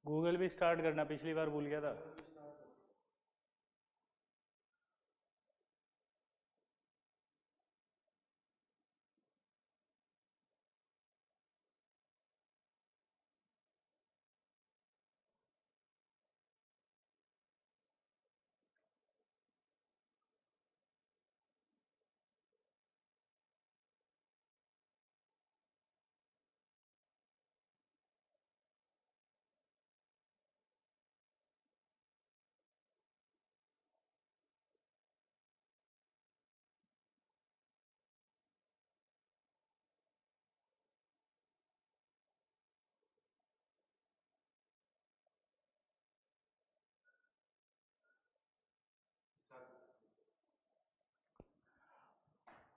Google भी start करना, पिछली बार भूल गया था।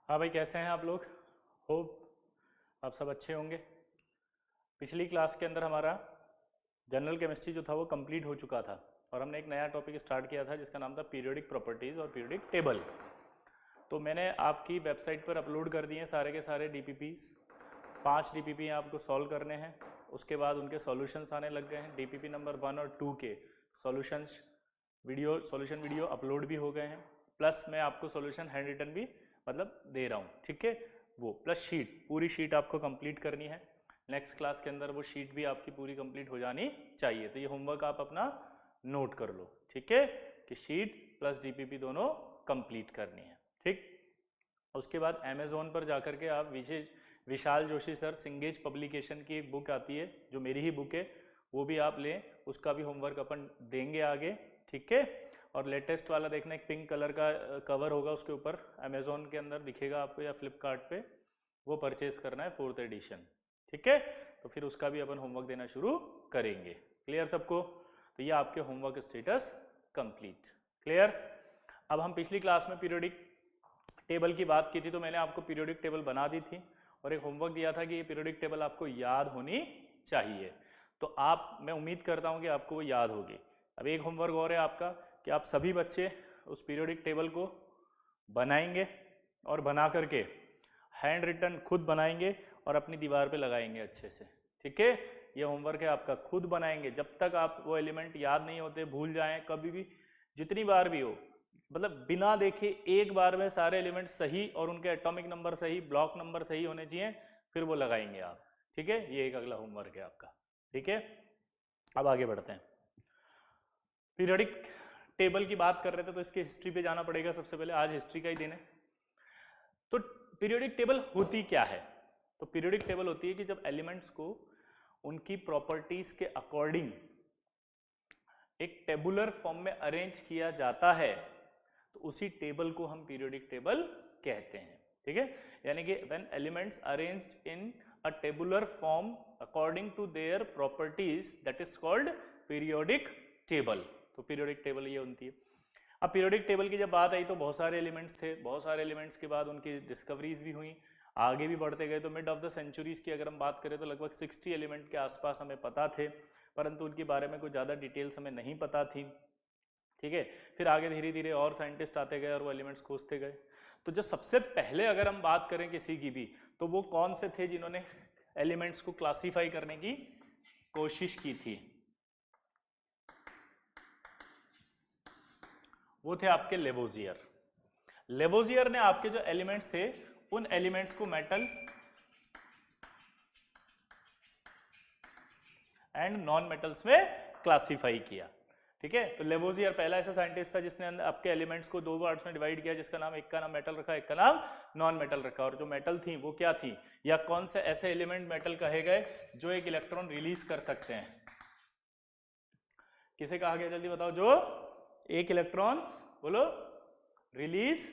हाँ भाई, कैसे हैं आप लोग? होप आप सब अच्छे होंगे। पिछली क्लास के अंदर हमारा जनरल केमिस्ट्री जो था वो कंप्लीट हो चुका था और हमने एक नया टॉपिक स्टार्ट किया था जिसका नाम था पीरियोडिक प्रॉपर्टीज़ और पीरियोडिक टेबल। तो मैंने आपकी वेबसाइट पर अपलोड कर दिए सारे के सारे डीपीपीस। 5 डीपीपी आपको सॉल्व करने हैं, उसके बाद उनके सॉल्यूशंस आने लग गए हैं। डीपीपी नंबर 1 और 2 के सॉल्यूशन वीडियो अपलोड भी हो गए हैं, प्लस मैं आपको सॉल्यूशन हैंड रिटन भी मतलब दे रहा हूँ, ठीक है। वो प्लस शीट, पूरी शीट आपको कंप्लीट करनी है। नेक्स्ट क्लास के अंदर वो शीट भी आपकी पूरी कंप्लीट हो जानी चाहिए। तो ये होमवर्क आप अपना नोट कर लो, ठीक है, कि शीट प्लस डीपीपी दोनों कंप्लीट करनी है, ठीक। उसके बाद अमेज़ोन पर जाकर के आप विशाल जोशी सर सिंगेज पब्लिकेशन की एक बुक आती है जो मेरी ही बुक है, वो भी आप लें, उसका भी होमवर्क अपन देंगे आगे, ठीक है। और लेटेस्ट वाला देखना, एक पिंक कलर का कवर होगा उसके ऊपर, अमेज़ोन के अंदर दिखेगा आपको या फ्लिपकार्ट पे, वो परचेज करना है 4th एडिशन, ठीक है। तो फिर उसका भी अपन होमवर्क देना शुरू करेंगे। क्लियर सबको? तो ये आपके होमवर्क स्टेटस कंप्लीट। क्लियर? अब हम पिछली क्लास में पीरियोडिक टेबल की बात की थी, तो मैंने आपको पीरियोडिक टेबल बना दी थी और एक होमवर्क दिया था कि ये पीरियोडिक टेबल आपको याद होनी चाहिए। तो मैं उम्मीद करता हूँ कि आपको वो याद होगी। अब एक होमवर्क और है आपका कि आप सभी बच्चे उस पीरियोडिक टेबल को बनाएंगे और बना करके हैंड रिटन खुद बनाएंगे और अपनी दीवार पे लगाएंगे अच्छे से, ठीक है। ये होमवर्क है आपका, खुद बनाएंगे। जब तक आप वो एलिमेंट याद नहीं होते, भूल जाएं कभी भी, जितनी बार भी हो, मतलब बिना देखे एक बार में सारे एलिमेंट सही और उनके एटॉमिक नंबर सही, ब्लॉक नंबर सही होने चाहिए, फिर वो लगाएंगे आप, ठीक है। ये एक अगला होमवर्क है आपका, ठीक है। अब आगे बढ़ते हैं। पीरियोडिक टेबल की बात कर रहे थे तो इसकी हिस्ट्री पे जाना पड़ेगा सबसे पहले, आज हिस्ट्री का ही दिन है। तो पीरियोडिक टेबल होती क्या है? तो पीरियोडिक टेबल होती है कि जब एलिमेंट्स को उनकी प्रॉपर्टीज के अकॉर्डिंग एक टेबुलर फॉर्म में अरेंज किया जाता है, तो उसी टेबल को हम पीरियोडिक टेबल कहते हैं, ठीक है। यानी कि when elements arranged in a tabular form according to their properties, that is called periodic table. तो पीरियोडिक टेबल ये होती है। अब पीरियोडिक टेबल की जब बात आई तो बहुत सारे एलिमेंट्स थे, बहुत सारे एलिमेंट्स के बाद उनकी डिस्कवरीज भी हुई, आगे भी बढ़ते गए। तो मिड ऑफ द सेंचुरीज की अगर हम बात करें तो लगभग 60 एलिमेंट के आसपास हमें पता थे, परंतु उनके बारे में कुछ ज़्यादा डिटेल्स हमें नहीं पता थी, ठीक है। फिर आगे धीरे धीरे और साइंटिस्ट आते गए और वो एलिमेंट्स खोजते गए। तो जो सबसे पहले अगर हम बात करें किसी की भी, तो वो कौन से थे जिन्होंने एलिमेंट्स को क्लासीफाई करने की कोशिश की थी? वो थे आपके लेवोजियर। लेवोजियर ने आपके जो एलिमेंट्स थे उन एलिमेंट्स को मेटल एंड नॉन मेटल्स में क्लासीफाई किया, ठीक है। तो लेवोजियर पहला ऐसा साइंटिस्ट था जिसने आपके एलिमेंट्स को दो पार्ट्स में डिवाइड किया, जिसका नाम, एक का नाम मेटल रखा, एक का नाम नॉन मेटल रखा। और जो मेटल थी वो क्या थी, या कौन से ऐसे एलिमेंट मेटल कहे गए जो एक इलेक्ट्रॉन रिलीज कर सकते हैं? किसे कहा गया, जल्दी बताओ, जो एक इलेक्ट्रॉन, बोलो, रिलीज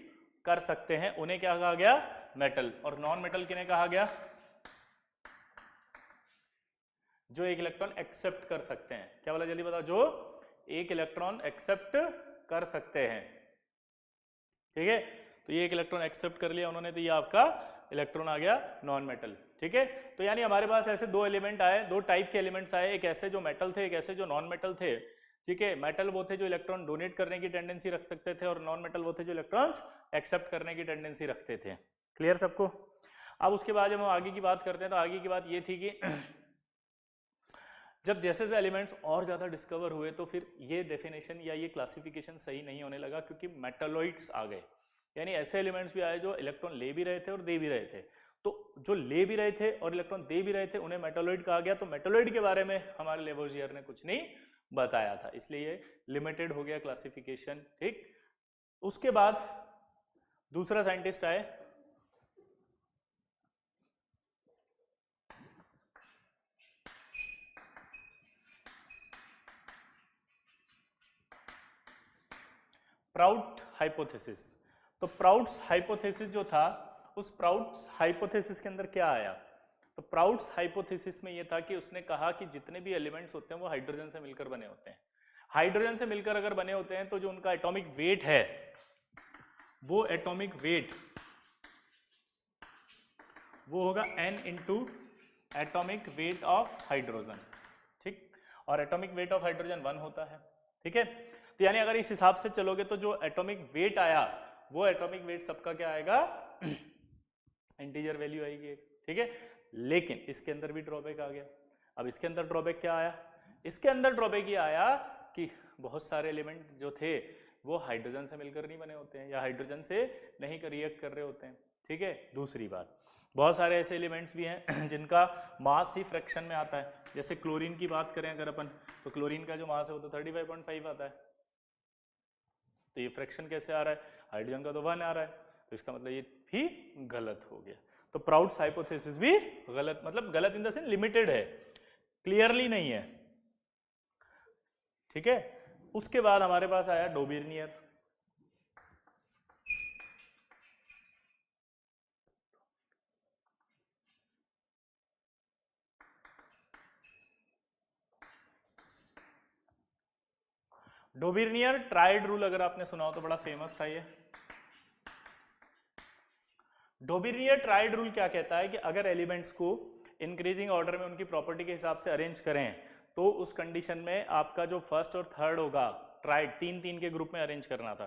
कर सकते हैं, उन्हें क्या कहा गया? मेटल। और नॉन मेटल किन्हें कहा गया? जो एक इलेक्ट्रॉन एक्सेप्ट कर सकते हैं। क्या बोला, जल्दी बताओ, जो एक इलेक्ट्रॉन एक्सेप्ट कर सकते हैं, ठीक है। तो ये एक इलेक्ट्रॉन एक्सेप्ट कर लिया उन्होंने, तो ये आपका इलेक्ट्रॉन आ गया नॉन मेटल, ठीक है। तो यानी हमारे पास ऐसे दो एलिमेंट आए, दो टाइप के एलिमेंट्स आए, एक ऐसे जो मेटल थे, एक ऐसे जो नॉन मेटल थे, ठीक है। मेटल वो थे जो इलेक्ट्रॉन डोनेट करने की टेंडेंसी रख सकते थे और नॉन मेटल वो थे जो इलेक्ट्रॉन्स एक्सेप्ट करने की टेंडेंसी रखते थे। क्लियर सबको? अब उसके बाद जब हम आगे की बात करते हैं तो आगे की बात ये थी कि जब जैसे जैसे एलिमेंट्स और ज़्यादा डिस्कवर हुए तो फिर ये डेफिनेशन या ये क्लासिफिकेशन सही नहीं होने लगा, क्योंकि मेटालॉइड्स आ गए, यानी ऐसे एलिमेंट्स भी आए जो इलेक्ट्रॉन ले भी रहे थे और दे भी रहे थे। तो जो ले भी रहे थे और इलेक्ट्रॉन दे भी रहे थे उन्हें मेटालॉइड कहा गया। तो मेटालॉइड के बारे में हमारे लेवोजियर ने कुछ नहीं बताया था, इसलिए ये लिमिटेड हो गया क्लासिफिकेशन। ठीक, उसके बाद दूसरा साइंटिस्ट आए, प्राउट हाइपोथेसिस। तो प्राउट्स हाइपोथेसिस जो था, उस प्राउट्स हाइपोथेसिस के अंदर क्या आया? तो प्राउट्स हाइपोथेसिस में ये था कि उसने कहा कि जितने भी एलिमेंट्स होते हैं वो हाइड्रोजन से मिलकर बने होते हैं। हाइड्रोजन से मिलकर अगर बने होते हैं तो जो उनका एटॉमिक वेट है वो एटॉमिक वेट वो होगा n into atomic weight of hydrogen. ठीक, और एटॉमिक वेट ऑफ हाइड्रोजन 1 होता है। ठीक है, तो यानी अगर इस हिसाब से चलोगे तो जो एटॉमिक वेट आया वो एटॉमिक वेट सबका क्या आएगा? इंटीजर वैल्यू आएगी। ठीक है, लेकिन इसके अंदर भी ड्रॉबैक आ गया। अब इसके अंदर ड्रॉबैक क्या आया? इसके अंदर ड्रॉबैक ये आया कि बहुत सारे एलिमेंट जो थे वो हाइड्रोजन से मिलकर नहीं बने होते हैं या हाइड्रोजन से नहीं रिएक्ट कर रहे होते हैं। ठीक है, दूसरी बात, बहुत सारे ऐसे एलिमेंट्स भी हैं जिनका मास ही फ्रैक्शन में आता है। जैसे क्लोरीन की बात करें अगर अपन, तो क्लोरीन का जो मास है वो तो 35.5 आता है। तो ये फ्रैक्शन कैसे आ रहा है? हाइड्रोजन का तो 1 आ रहा है, तो इसका मतलब ये भी गलत हो गया। तो प्राउट्स हाइपोथेसिस भी गलत, मतलब गलत इन द सेंस लिमिटेड है, क्लियरली नहीं है। ठीक है, उसके बाद हमारे पास आया डोबिर्नियर। डोबिर्नियर ट्राइड रूल अगर आपने सुना हो तो बड़ा फेमस था ये। डोबिर्नियर ट्राइड रूल क्या कहता है कि अगर एलिमेंट्स को इंक्रीजिंग ऑर्डर में उनकी प्रॉपर्टी के हिसाब से अरेंज करें तो उस कंडीशन में आपका जो फर्स्ट और थर्ड होगा, ट्राइड 3-3 के ग्रुप में अरेंज करना था,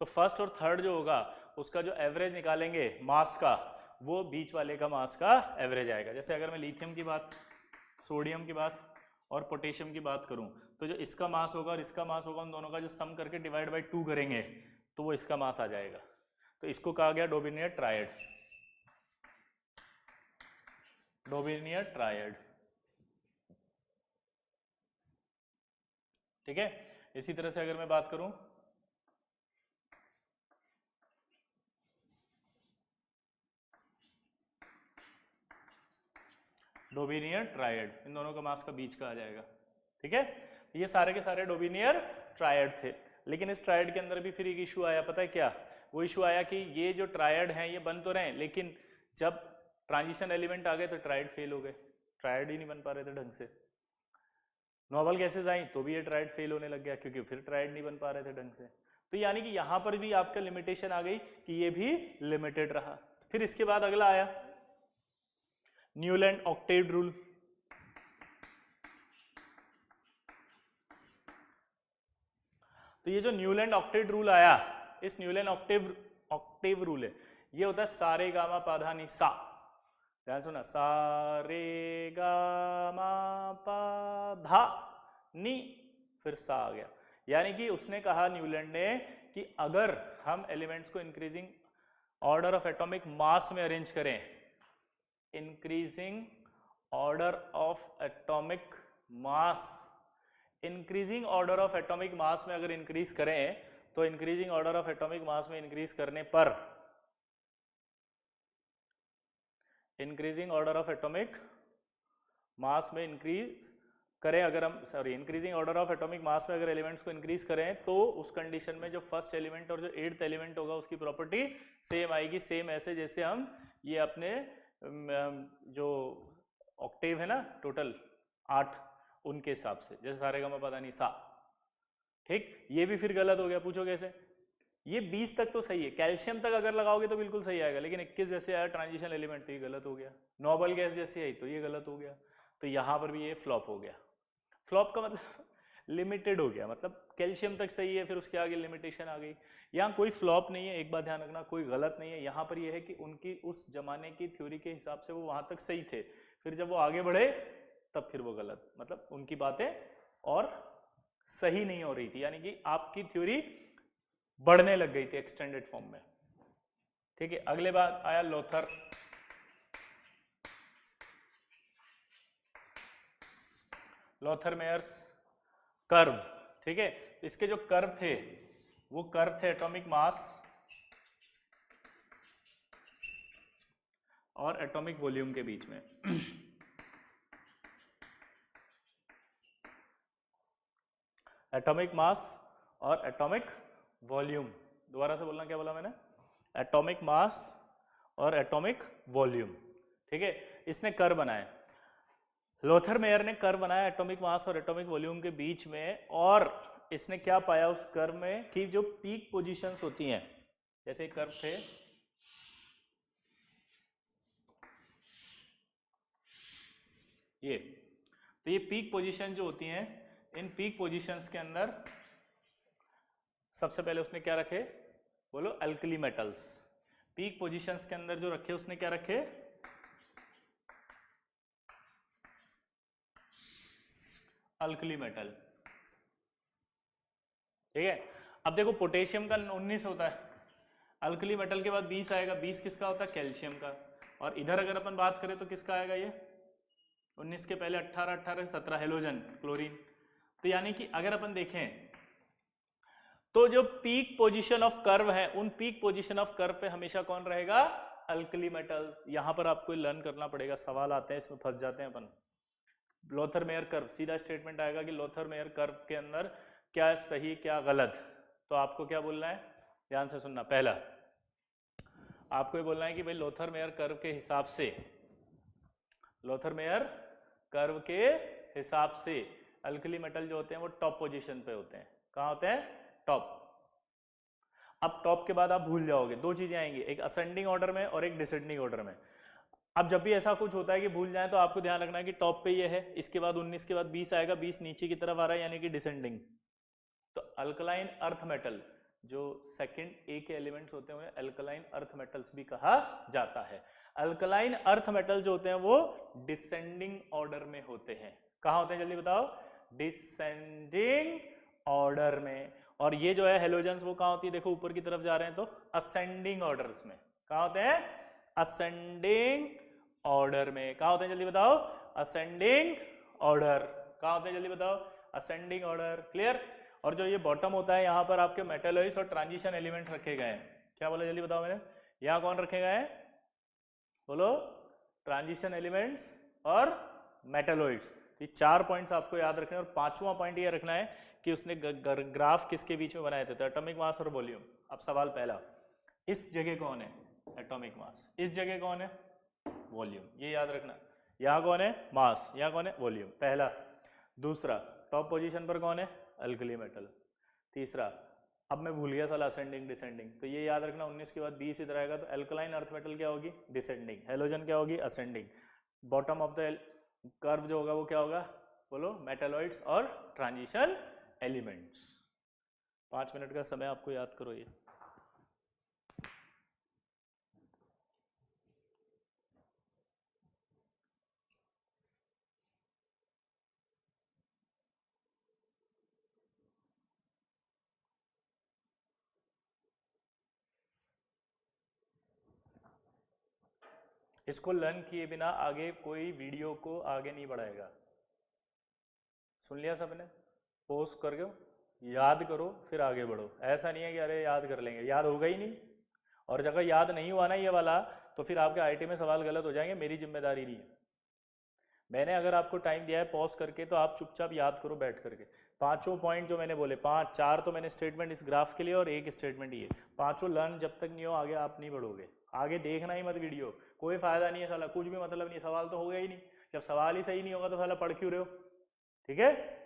तो फर्स्ट और थर्ड जो होगा उसका जो एवरेज निकालेंगे मास का, वो बीच वाले का मास का एवरेज आएगा। जैसे अगर मैं लिथियम की बात, सोडियम की बात और पोटेशियम की बात करूं, तो जो इसका मास होगा और इसका मास होगा, उन दोनों का जो सम करके डिवाइड बाई 2 करेंगे तो वो इसका मास आ जाएगा। तो इसको कहा गया डोबिर्नियर ट्रायड। डोबिर्नियर ट्रायड। ठीक है, इसी तरह से अगर मैं बात करूं, डोबिर्नियर ट्रायड, इन दोनों का मास का बीच का आ जाएगा। ठीक है, ये सारे के सारे डोबिर्नियर ट्रायड थे। लेकिन इस ट्रायड के अंदर भी फिर एक इशू आया, पता है क्या? वो इशू आया कि ये जो ट्रायड हैं ये बन तो रहे हैं, लेकिन जब ट्रांजिशन एलिमेंट आ गए तो ट्रायड फेल हो गए, ट्रायड ही नहीं बन पा रहे थे ढंग से। नोबल गैसेज आई तो भी ये ट्रायड फेल होने लग गया, क्योंकि फिर ट्रायड नहीं बन पा रहे थे ढंग से। तो यानी कि यहां पर भी आपका लिमिटेशन आ गई कि ये भी लिमिटेड रहा। फिर इसके बाद अगला आया न्यूलैंड ऑक्टेव रूल। तो ये जो न्यूलैंड ऑक्टेव रूल आया, इस न्यूलैंड ऑक्टेव रूल है, ये होता है सारे गामा पाधा नि सा। ध्यान सुना, सारे गामा पाधा नी, फिर सा आ गया। यानी कि उसने कहा न्यूलैंड ने कि अगर हम एलिमेंट्स को increasing order of atomic mass में अरेंज करें, increasing order of atomic mass, increasing order of atomic mass में अगर इंक्रीज करें तो increasing order of atomic mass में इंक्रीज करने पर, increasing order of atomic mass में इंक्रीज करें अगर हम, sorry, increasing order of atomic mass में अगर एलिमेंट्स को इंक्रीज करें तो उस कंडीशन में जो फर्स्ट एलिमेंट और जो 8th एलिमेंट होगा उसकी प्रॉपर्टी सेम आएगी। सेम ऐसे जैसे हम ये अपने जो ऑक्टेव है ना टोटल 8, उनके हिसाब से, जैसे सारे गामा पता नहीं सा। ठीक, ये भी फिर गलत हो गया, पूछो कैसे? ये 20 तक तो सही है, कैल्शियम तक अगर लगाओगे तो बिल्कुल सही आएगा, लेकिन 21 जैसे आया ट्रांजिशन एलिमेंट तो ये गलत हो गया। नोबल गैस जैसे आई तो ये गलत हो गया। तो यहां पर भी ये फ्लॉप हो गया। फ्लॉप का मतलब लिमिटेड हो गया, मतलब कैल्शियम तक सही है, फिर उसके आगे लिमिटेशन आ गई। यहाँ कोई फ्लॉप नहीं है, एक बात ध्यान रखना, कोई गलत नहीं है। यहाँ पर यह है कि उनकी उस जमाने की थ्योरी के हिसाब से वो वहां तक सही थे, फिर जब वो आगे बढ़े तब फिर वो गलत, मतलब उनकी बातें और सही नहीं हो रही थी, यानी कि आपकी थ्योरी बढ़ने लग गई थी एक्सटेंडेड फॉर्म में। ठीक है, अगले बात आया लोथर। Lothar Myers curve. ठीक है, इसके जो कर्व थे वो कर्व थे एटॉमिक मास और एटॉमिक वॉल्यूम के बीच में। एटॉमिक मास और एटॉमिक वॉल्यूम, दोबारा से बोलना, क्या बोला मैंने? एटॉमिक मास और एटॉमिक वॉल्यूम। ठीक है, इसने कर्व बनाए, लोथर मेयर ने कर्व बनाया एटॉमिक मास और एटॉमिक वॉल्यूम के बीच में, और इसने क्या पाया उस कर्व में कि जो पीक पोजीशंस होती हैं, जैसे कर्व थे, ये तो ये पीक पोजीशन जो होती हैं, इन पीक पोजीशंस के अंदर सबसे पहले उसने क्या रखे, बोलो, अल्कली मेटल्स। पीक पोजीशंस के अंदर जो रखे उसने क्या रखे, अल्कली मेटल। ठीक है, अब देखो पोटेशियम का 19 होता है, अल्कली मेटल के बाद 20 आएगा, 20 किसका होता है? कैल्शियम का। और इधर अगर अपन बात करें तो किसका आएगा ये? 19 के पहले 18, 18 17 हेलोजन, क्लोरीन। तो यानी कि अगर अपन देखें तो जो पीक पोजीशन ऑफ कर्व है, उन पीक पोजीशन ऑफ कर्व पे हमेशा कौन रहेगा? Alkali metal. यहां पर आपको लर्न करना पड़ेगा, सवाल आते हैं इसमें फंस जाते हैं अपन। लोथर मेयर कर्व, सीधा स्टेटमेंट आएगा कि लोथर मेयर कर्व के अंदर क्या सही क्या गलत। तो आपको क्या बोलना है, ध्यान से सुनना। पहला आपको ये बोलना है कि भाई लोथर मेयर कर्व के हिसाब से, लोथर मेयर कर्व के हिसाब से अल्कली मेटल जो होते हैं वो टॉप पोजीशन पे होते हैं। कहाँ होते हैं? टॉप। अब टॉप के बाद आप भूल जाओगे, दो चीजें आएंगी, एक असेंडिंग ऑर्डर में और एक डिसेंडिंग ऑर्डर में। अब जब भी ऐसा कुछ होता है कि भूल जाए तो आपको ध्यान रखना है कि टॉप पे ये है, इसके बाद 19 के बाद 20 आएगा, 20 नीचे की तरफ आ रहा है यानी कि डिसेंडिंग। तो अल्कलाइन अर्थ मेटल, जो सेकंड ए के एलिमेंट्स होते हैं अल्कलाइन अर्थ मेटल्स भी कहा जाता है। अल्कलाइन अर्थ मेटल जो होते हैं वो डिसेंडिंग ऑर्डर में होते हैं। कहाँ होते हैं जल्दी बताओ? डिसेंडिंग ऑर्डर में। और ये जो है हेलोजन्स वो कहाँ होती है? देखो ऊपर की तरफ जा रहे हैं तो असेंडिंग ऑर्डर्स में। कहाँ होते हैं? असेंडिंग ऑर्डर में। कहाँ होते हैं जल्दी बताओ? Ascending order. कहाँ होते हैं जल्दी बताओ? Ascending order. क्लियर? और जो ये बॉटम होता है यहाँ पर आपके मेटलॉइड्स और ट्रांजिशन एलिमेंट्स रखे गए हैं। क्या बोला जल्दी बताओ मैंने? यहाँ कौन रखे गए हैं? बोलो, ट्रांजिशन एलिमेंट्स और मेटलॉइड्स। ये 4 पॉइंट्स आपको याद रखने हैं। और 5वां पॉइंट ये रखना है कि उसने ग्राफ किसके बीच में बनाए थे? तो एटॉमिक मास और वॉल्यूम। अब सवाल पहला, इस जगह कौन है? Atomic mass. इस जगह कौन है? वॉल्यूम। ये याद रखना। यहाँ कौन है? मास। यहाँ कौन है? वॉल्यूम। पहला। दूसरा, टॉप पोजीशन पर कौन है? Alkali metal. तीसरा, अब मैं भूल गया साला, असेंडिंग डिसेंडिंग। तो ये याद रखना, 19 के बाद 20 इधर आएगा तो अल्कलाइन अर्थ मेटल क्या होगी? डिसेंडिंग। हेलोजन क्या होगी? Ascending. Bottom of the curve जो होगा वो क्या होगा? बोलो, मेटलॉइड्स और ट्रांजिशन एलिमेंट्स। 5 मिनट का समय आपको याद करो ये। इसको लर्न किए बिना आगे कोई वीडियो को आगे नहीं बढ़ाएगा। सुन लिया सबने? पोस्ट कर दो, याद करो, फिर आगे बढ़ो। ऐसा नहीं है कि अरे याद कर लेंगे, याद होगा ही नहीं। और जगह याद नहीं हुआ ना ये वाला, तो फिर आपके आईटी में सवाल गलत हो जाएंगे, मेरी जिम्मेदारी नहीं है। मैंने अगर आपको टाइम दिया है पॉज करके, तो आप चुपचाप याद करो बैठ करके। पांचों पॉइंट जो मैंने बोले, 5 4 तो मैंने स्टेटमेंट इस ग्राफ के लिए और एक स्टेटमेंट ये, पांचों लर्न जब तक नहीं हो आगे आप नहीं बढ़ोगे। आगे देखना ही मत वीडियो, कोई फायदा नहीं है साला, कुछ भी मतलब नहीं, सवाल तो होगा ही नहीं। जब सवाल ही सही नहीं होगा तो साला पढ़ क्यों रहे हो? ठीक है।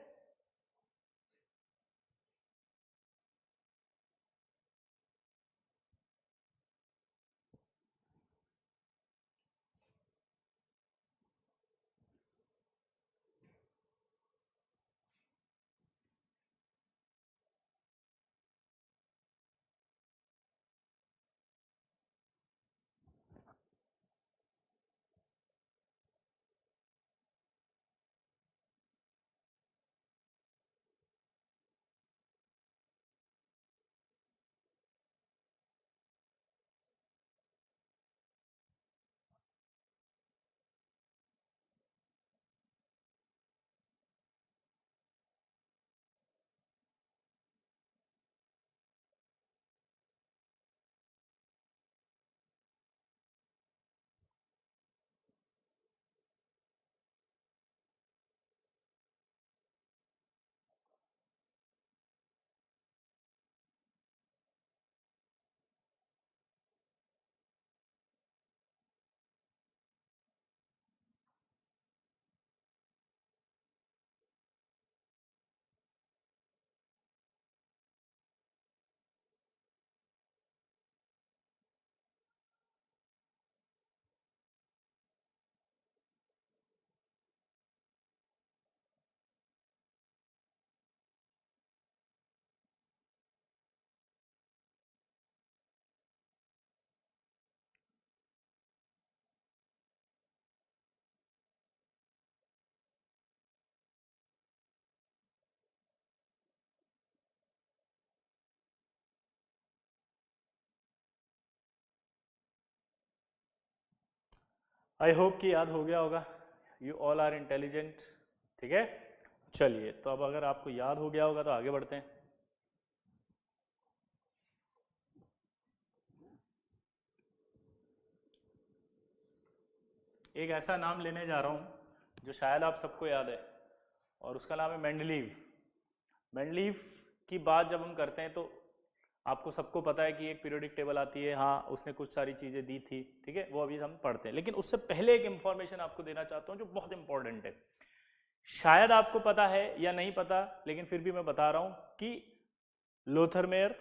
आई होप कि याद हो गया होगा, यू ऑल आर इंटेलिजेंट, ठीक है। चलिए, तो अब अगर आपको याद हो गया होगा तो आगे बढ़ते हैं। एक ऐसा नाम लेने जा रहा हूं जो शायद आप सबको याद है, और उसका नाम है मेंडलीव। मेंडलीव की बात जब हम करते हैं तो आपको सबको पता है कि एक पीरियोडिक टेबल आती है, हाँ उसने कुछ सारी चीज़ें दी थी, ठीक है, वो अभी हम पढ़ते हैं। लेकिन उससे पहले एक इंफॉर्मेशन आपको देना चाहता हूँ जो बहुत इंपॉर्टेंट है। शायद आपको पता है या नहीं पता, लेकिन फिर भी मैं बता रहा हूँ कि लोथरमेयर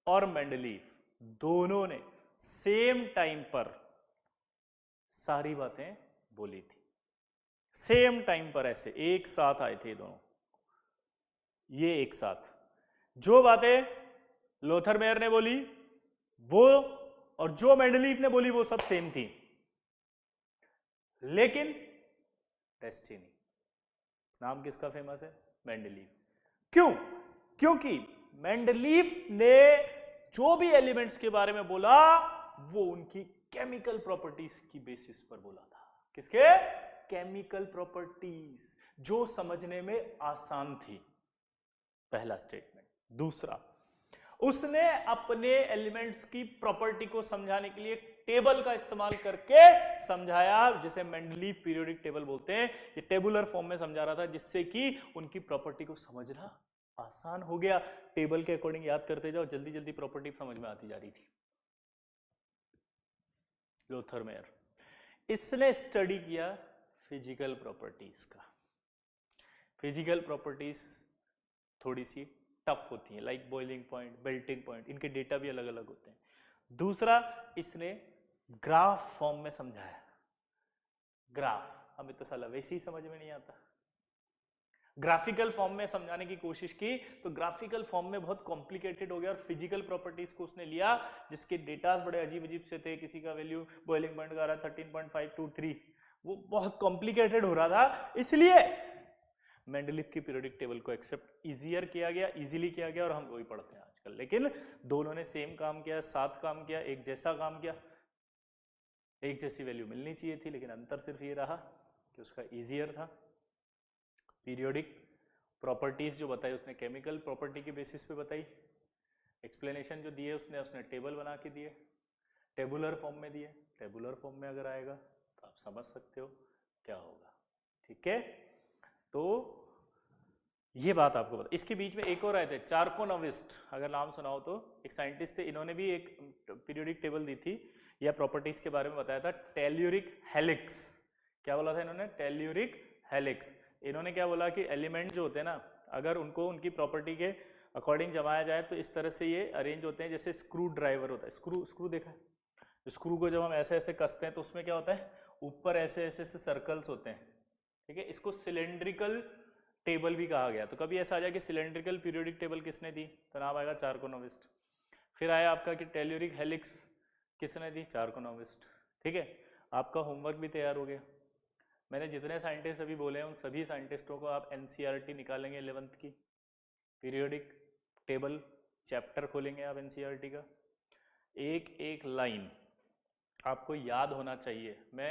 और मेंडलीव दोनों ने सेम टाइम पर सारी बातें बोली थी। सेम टाइम पर ऐसे एक साथ आए थे दोनों, ये एक साथ जो बातें लोथरमेयर ने बोली वो और जो मेंडलीव ने बोली वो सब सेम थी, लेकिन डेस्टिनी नाम किसका फेमस है? मेंडलीव। क्यों? क्योंकि मेंडलीव ने जो भी एलिमेंट्स के बारे में बोला वो उनकी केमिकल प्रॉपर्टीज की बेसिस पर बोला था। किसके? केमिकल प्रॉपर्टीज, जो समझने में आसान थी, पहला स्टेटमेंट। दूसरा, उसने अपने एलिमेंट्स की प्रॉपर्टी को समझाने के लिए टेबल का इस्तेमाल करके समझाया, जिसे मेंडलीव पीरियोडिक टेबल बोलते हैं। ये टेबुलर फॉर्म में समझा रहा था, जिससे कि उनकी प्रॉपर्टी को समझना आसान हो गया। टेबल के अकॉर्डिंग याद करते जाओ, जल्दी जल्दी प्रॉपर्टी समझ में आती जा रही थी। लोथरमेयर, इसने स्टडी किया फिजिकल प्रॉपर्टीज का। फिजिकल प्रॉपर्टीज थोड़ी सी टफ होती हैं, like boiling point, melting point, इनके डेटा भी अलग अलग होते हैं। दूसरा, इसने ग्राफ फॉर्म में समझाया। ग्राफ हमें तो साला वैसे ही समझ में नहीं आता। ग्राफिकल फॉर्म में समझाने की कोशिश की तो ग्राफिकल फॉर्म में बहुत कॉम्प्लिकेटेड हो गया, और फिजिकल प्रॉपर्टीज को उसने लिया जिसके डेटास बड़े अजीब अजीब से थे। किसी का वैल्यू बॉइलिंग पॉइंट का आ रहा है 13.523, वो बहुत कॉम्प्लिकेटेड हो रहा था, इसलिए मेंडलीव की पीरियोडिक टेबल को एक्सेप्ट इजियर किया गया, इजीली किया गया, और हम वही पढ़ते हैं आजकल। लेकिन दोनों ने सेम काम किया, साथ काम किया, एक जैसा काम किया, एक जैसी वैल्यू मिलनी चाहिए थी, लेकिन अंतर सिर्फ ये रहा कि उसका इजियर था। पीरियोडिक प्रॉपर्टीज जो बताई उसने केमिकल प्रॉपर्टी के बेसिस पे बताई। एक्सप्लेनेशन जो दिए उसने टेबल बना के दिए, टेबुलर फॉर्म में दिए। टेबुलर फॉर्म में अगर आएगा तो आप समझ सकते हो क्या होगा, ठीक है। तो ये बात आपको पता। इसके बीच में एक और आए थे, चार्कोनोविस्ट, अगर नाम सुना हो तो, एक साइंटिस्ट थे, इन्होंने भी एक पीरियोडिक टेबल दी थी या प्रॉपर्टीज के बारे में बताया था। टेल्यूरिक हेलिक्स, क्या बोला था इन्होंने? Telluric helix. इन्होंने क्या बोला कि एलिमेंट जो होते हैं ना, अगर उनको उनकी प्रॉपर्टी के अकॉर्डिंग जमाया जाए तो इस तरह से ये अरेंज होते हैं जैसे स्क्रू ड्राइवर होता है। स्क्रू देखा है? स्क्रू को जब हम ऐसे ऐसे कसते हैं तो उसमें क्या होता है, ऊपर ऐसे ऐसे ऐसे सर्कल्स होते हैं, ठीक है। इसको सिलेंड्रिकल टेबल भी कहा गया। तो कभी ऐसा आ जाए कि सिलेंड्रिकल पीरियोडिक टेबल किसने दी, तो नाम आएगा चार्कोनोविस्ट। फिर आया आपका कि टेल्यूरिक हेलिक्स किसने दी, चार्कोनोविस्ट, ठीक है। आपका होमवर्क भी तैयार हो गया। मैंने जितने साइंटिस्ट अभी बोले हैं उन सभी साइंटिस्टों को आप एनसीईआरटी निकालेंगे 11th की, पीरियोडिक टेबल चैप्टर खोलेंगे आप एनसीईआरटी का, एक एक लाइन आपको याद होना चाहिए। मैं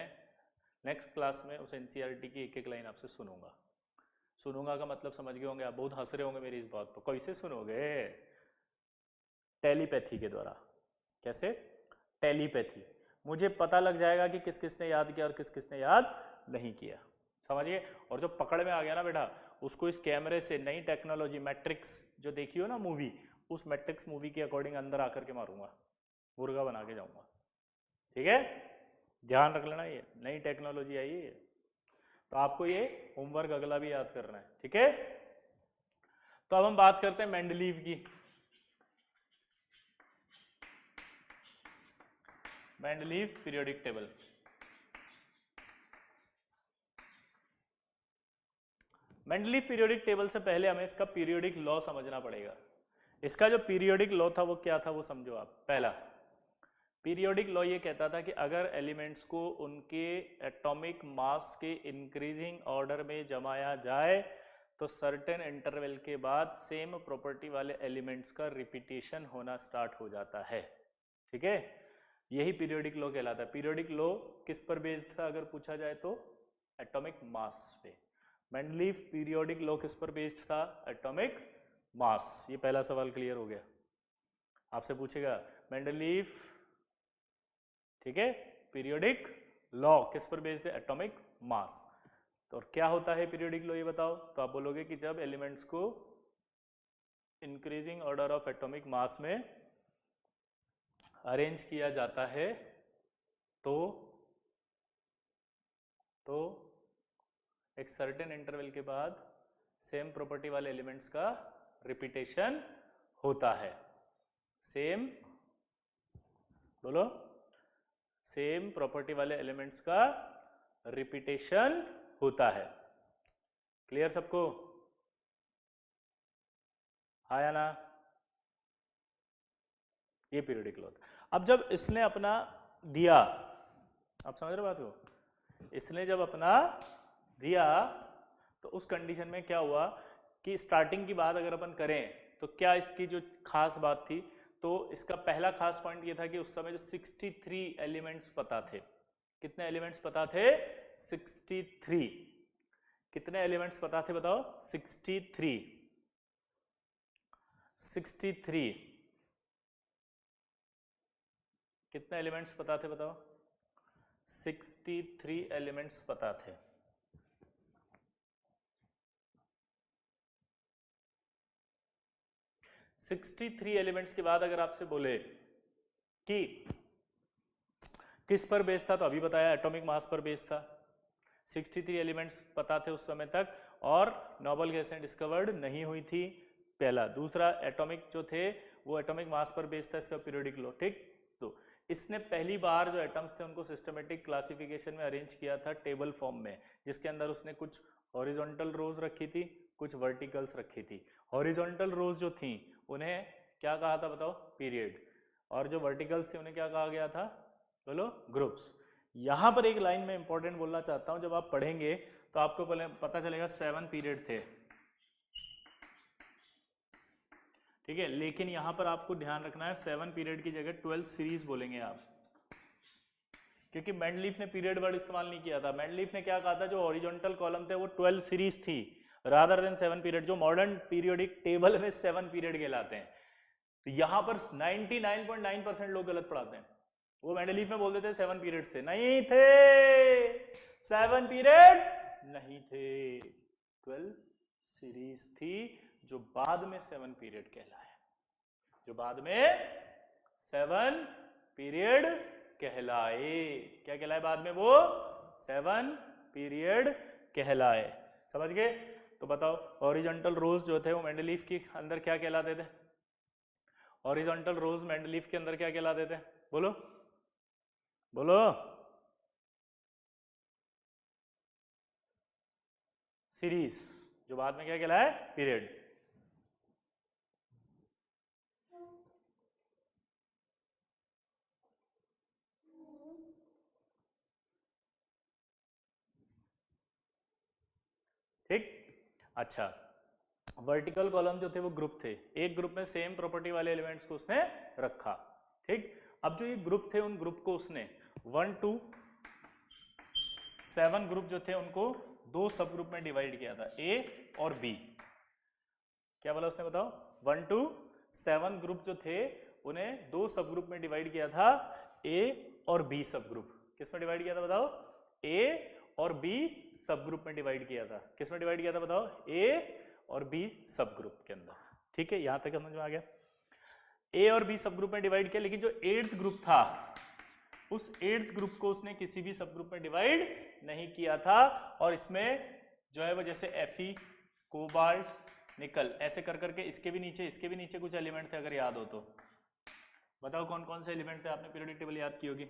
नेक्स्ट क्लास में उस एनसीईआरटी की एक एक लाइन आपसे सुनूंगा। सुनूंगा का मतलब समझ गए होंगे आप, बहुत हंस रहे होंगे मेरी इस बात पर। कैसे सुनोगे? टेलीपैथी के द्वारा। कैसे? टेलीपैथी। मुझे पता लग जाएगा कि किस किसने याद किया और किस किसने याद नहीं किया, समझिए। और जो पकड़ में आ गया ना बेटा, उसको इस कैमरे से नई टेक्नोलॉजी मैट्रिक्स जो देखी हो ना मूवी, उस मैट्रिक्स मूवी के अकॉर्डिंग अंदर आकर के मारूंगा, मुर्गा बना के जाऊंगा, ठीक है। ध्यान रख लेना, ये नई टेक्नोलॉजी आई है, तो आपको ये होमवर्क अगला भी याद करना है, ठीक है। तो अब हम बात करते हैं मेंडलीव की। Mendeleev periodic table. Mendeleev periodic table से पहले हमें इसका पीरियोडिक लॉ समझना पड़ेगा। इसका जो पीरियोडिक लॉ था वो क्या था, वो समझो आप। पहला पीरियोडिक लॉ ये कहता था कि अगर एलिमेंट्स को उनके एटॉमिक मास के इंक्रीजिंग ऑर्डर में जमाया जाए तो सर्टेन इंटरवल के बाद सेम प्रॉपर्टी वाले एलिमेंट्स का रिपीटेशन होना स्टार्ट हो जाता है, ठीक है। यही पीरियोडिक लॉ कहलाता है। पीरियोडिक लॉ किस पर बेस्ड था अगर पूछा जाए तो? एटॉमिक मास पे। मेंडलीफ पीरियोडिक लॉ किस पर बेस्ड था? Atomic mass. ये पहला सवाल क्लियर हो गया। आपसे पूछेगा मेंडलीफ, ठीक है, पीरियोडिक लॉ किस पर बेस्ड है? Atomic mass. तो और क्या होता है पीरियोडिक लॉ ये बताओ? तो आप बोलोगे कि जब एलिमेंट्स को increasing order of atomic mass में अरेंज किया जाता है तो एक सर्टेन इंटरवल के बाद सेम प्रॉपर्टी वाले एलिमेंट्स का रिपीटेशन होता है। सेम, बोलो, सेम प्रॉपर्टी वाले एलिमेंट्स का रिपीटेशन होता है। क्लियर सबको? हाँ या ना? ये पीरियोडिक लॉ था। अब जब इसने अपना दिया, आप समझ रहे बात को? इसने जब अपना दिया तो उस कंडीशन में क्या हुआ कि स्टार्टिंग की बात अगर अपन करें तो क्या इसकी जो खास बात थी, तो इसका पहला खास पॉइंट ये था कि उस समय जो 63 एलिमेंट्स पता थे। कितने एलिमेंट्स पता थे? 63। कितने एलिमेंट्स पता थे बताओ? 63। 63 कितने एलिमेंट्स पता थे बताओ? 63 एलिमेंट्स पता थे। सिक्सटी थ्री एलिमेंट्स के बाद अगर आपसे बोले कि किस पर बेस था, तो अभी बताया एटॉमिक मास पर बेस था। 63 एलिमेंट्स पता थे उस समय तक और नोबल गैसें डिस्कवर्ड नहीं हुई थी, पहला। दूसरा, एटॉमिक जो थे वो एटॉमिक मास पर बेस था इसका पीरियोडिक लॉ, ठीक। तो इसने पहली बार जो एटम्स थे उनको सिस्टमेटिक क्लासिफिकेशन में अरेंज किया था टेबल फॉर्म में, जिसके अंदर उसने कुछ हॉरिजॉन्टल रोज रखी थी, कुछ वर्टिकल्स रखी थी। हॉरिजॉन्टल रोज जो थी उन्हें क्या कहा था बताओ? पीरियड। और जो वर्टिकल्स थे उन्हें क्या कहा गया था? बोलो, ग्रुप्स। यहां पर एक लाइन में इंपॉर्टेंट बोलना चाहता हूं, जब आप पढ़ेंगे तो आपको पहले पता चलेगा 7 पीरियड थे, ठीक है। लेकिन यहां पर आपको ध्यान रखना है 7 पीरियड की जगह 12 सीरीज बोलेंगे आप, क्योंकि मेंडलीफ ने पीरियड वर्ड इस्तेमाल नहीं किया था। मेंडलीफ ने क्या कहा था? जो हॉरिजॉन्टल कॉलम थे वो 12 सीरीज थी रादर देन 7 पीरियड, जो मॉडर्न पीरियोडिक टेबल में 7 पीरियड कहलाते हैं। तो यहां पर 99.9% लोग गलत पढ़ाते हैं। वो मेंडलीफ में बोल देते 7 पीरियड से, नहीं थे 7 पीरियड, नहीं थे, 12 सीरीज थी, जो बाद में 7 पीरियड कहलाए, जो बाद में 7 पीरियड कहलाए। क्या कहलाए बाद में? वो 7 पीरियड कहलाए। समझ गए? तो बताओ, हॉरिजॉन्टल रोज जो थे वो मेंडलीफ के अंदर क्या कहलाते थे? हॉरिजॉन्टल रोज मेंडलीफ के अंदर क्या कहलाते थे? बोलो बोलो। सीरीज, जो बाद में क्या कहलाए? पीरियड। ठीक। अच्छा, वर्टिकल कॉलम जो थे वो ग्रुप थे, एक ग्रुप में सेम प्रॉपर्टी वाले एलिमेंट्स को उसने रखा, ठीक। अब जो ये ग्रुप थे उन ग्रुप को उसने 1 to 7 ग्रुप जो थे उनको 2 सब ग्रुप में डिवाइड किया था, ए और बी। क्या बोला उसने बताओ? 1 to 7 ग्रुप जो थे उन्हें 2 सब ग्रुप में डिवाइड किया था, ए और बी सब ग्रुप। किस में डिवाइड किया था बताओ? ए और बी सब ग्रुप में डिवाइड किया था। किस में डिवाइड किया था बताओ? ए और बी सब ग्रुप के अंदर, ठीक है। यहां तक समझ में आ गया? ए और बी सब ग्रुप में डिवाइड किया, लेकिन जो 8th ग्रुप था उस 8th ग्रुप को उसने किसी भी सब ग्रुप में डिवाइड नहीं किया था। और इसमें जो है वो जैसे Fe, कोबाल्ट, निकल, ऐसे कर करके इसके भी नीचे कुछ एलिमेंट थे, अगर याद हो तो बताओ कौन कौन से एलिमेंट थे? आपने पीरियोडिक टेबल याद की होगी।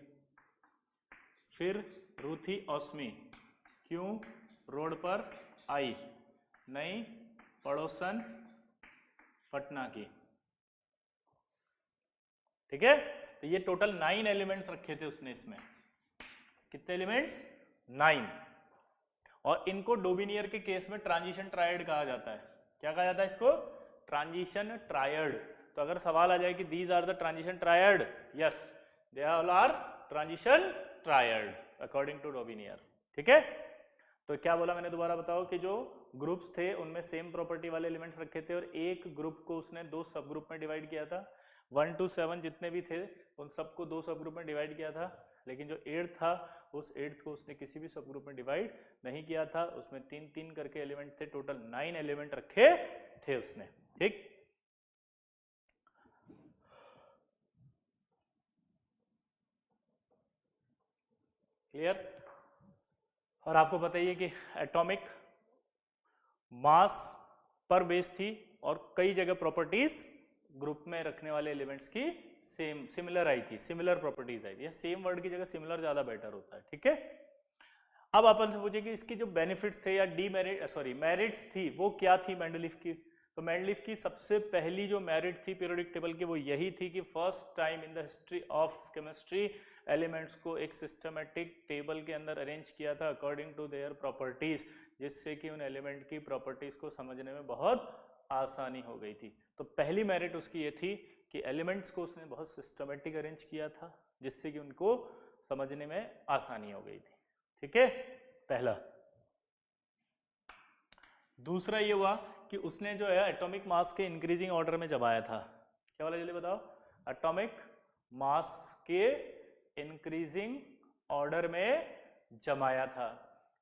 फिर रूथी ऑस्मी, क्यों रोड पर आई, नई पड़ोसन पटना की, ठीक है। तो ये टोटल 9 एलिमेंट्स रखे थे उसने इसमें। कितने एलिमेंट्स? 9। और इनको डोबिनियर के केस में ट्रांजिशन ट्रायड कहा जाता है। क्या कहा जाता है इसको? Transition triad. तो अगर सवाल आ जाए कि these are the transition triad, yes, they all are transition triad according to Dobereiner. ठीक है, तो क्या बोला मैंने, दोबारा बताओ कि जो ग्रुप्स थे उनमें सेम प्रॉपर्टी वाले एलिमेंट्स रखे थे और एक ग्रुप को उसने दो सब ग्रुप में डिवाइड किया था। 1 to 7 जितने भी थे उन सबको दो सब ग्रुप में डिवाइड किया था, लेकिन जो 8 था उस 8 को उसने किसी भी सब ग्रुप में डिवाइड नहीं किया था। उसमें 3-3 करके एलिमेंट थे, टोटल 9 एलिमेंट रखे थे उसने। ठीक, क्लियर। और आपको पता ही है कि एटॉमिक मास पर बेस थी और कई जगह प्रॉपर्टीज ग्रुप में रखने वाले एलिमेंट्स की सेम सिमिलर आई थी, सिमिलर प्रॉपर्टीज आई थी। सेम वर्ड की जगह सिमिलर ज्यादा बेटर होता है। ठीक है, अब अपन से पूछे कि इसकी जो बेनिफिट्स थे या डीमेरिट सॉरी मेरिट्स थी वो क्या थी मेंडलीफ की। तो मेंडलीफ की सबसे पहली जो मेरिट थी पीरियोडिक टेबल की वो यही थी कि first time in the history of chemistry elements को एक सिस्टमेटिक टेबल के अंदर अरेंज किया था अकॉर्डिंग टू देयर प्रॉपर्टीज, जिससे कि उन एलिमेंट की प्रॉपर्टीज को समझने में बहुत आसानी हो गई थी। तो पहली मेरिट उसकी ये थी कि एलिमेंट्स को उसने बहुत सिस्टमेटिक अरेंज किया था जिससे कि उनको समझने में आसानी हो गई थी। ठीक है, पहला। दूसरा ये हुआ कि उसने जो है एटॉमिक मास के इंक्रीजिंग ऑर्डर में जमाया था। क्या वाला जल्दी बताओ, एटॉमिक मास के इंक्रीजिंग ऑर्डर में जमाया था।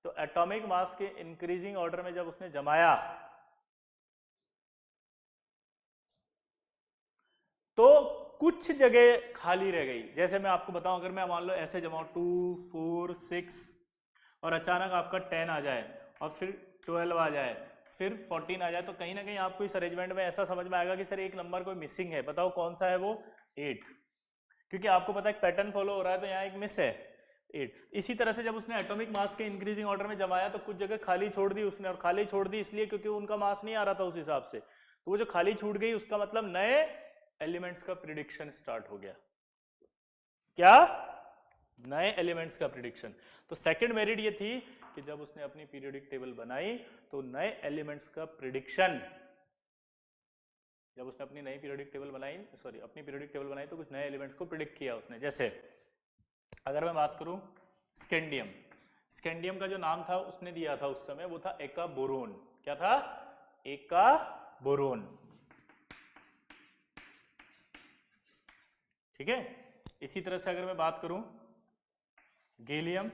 तो एटॉमिक मास के इंक्रीजिंग ऑर्डर में जब उसने जमाया तो कुछ जगह खाली रह गई। जैसे मैं आपको बताऊं, अगर मैं मान लो ऐसे जमाऊं 2 4 6 और अचानक आपका 10 आ जाए और फिर 12 आ जाए फिर 14 आ जाए, तो कहीं ना कहीं आपको इस अरेंजमेंट में ऐसा समझ में आएगा कि सर एक नंबर कोई मिसिंग है। बताओ कौन सा है वो, 8। क्योंकि आपको पता है पैटर्न फॉलो हो रहा है, तो यहाँ एक मिस है 8। इसी तरह से जब उसने एटॉमिक मास के इंक्रीजिंग ऑर्डर में जमाया तो कुछ जगह खाली छोड़ दी उसने, और खाली छोड़ दी इसलिए क्योंकि उनका मास नहीं आ रहा था उस हिसाब से। तो वो जो खाली छूट गई उसका मतलब नए एलिमेंट्स का प्रिडिक्शन स्टार्ट हो गया। क्या, नए एलिमेंट्स का प्रिडिक्शन। तो सेकंड मेरिट ये थी कि जब उसने अपनी पीरियोडिक टेबल बनाई तो नए एलिमेंट्स का प्रिडिक्शन, जब उसने अपनी नई पीरियोडिक टेबल बनाई सॉरी अपनी पीरियोडिक टेबल बनाई तो कुछ नए एलिमेंट्स को प्रिडिक्ट किया उसने। जैसे अगर मैं बात करूं स्कैंडियम, स्कैंडियम का जो नाम था उसने दिया था उस समय वो था एका बोरोन। क्या था, एका बोरोन। ठीक है, इसी तरह से अगर मैं बात करूं गैलियम,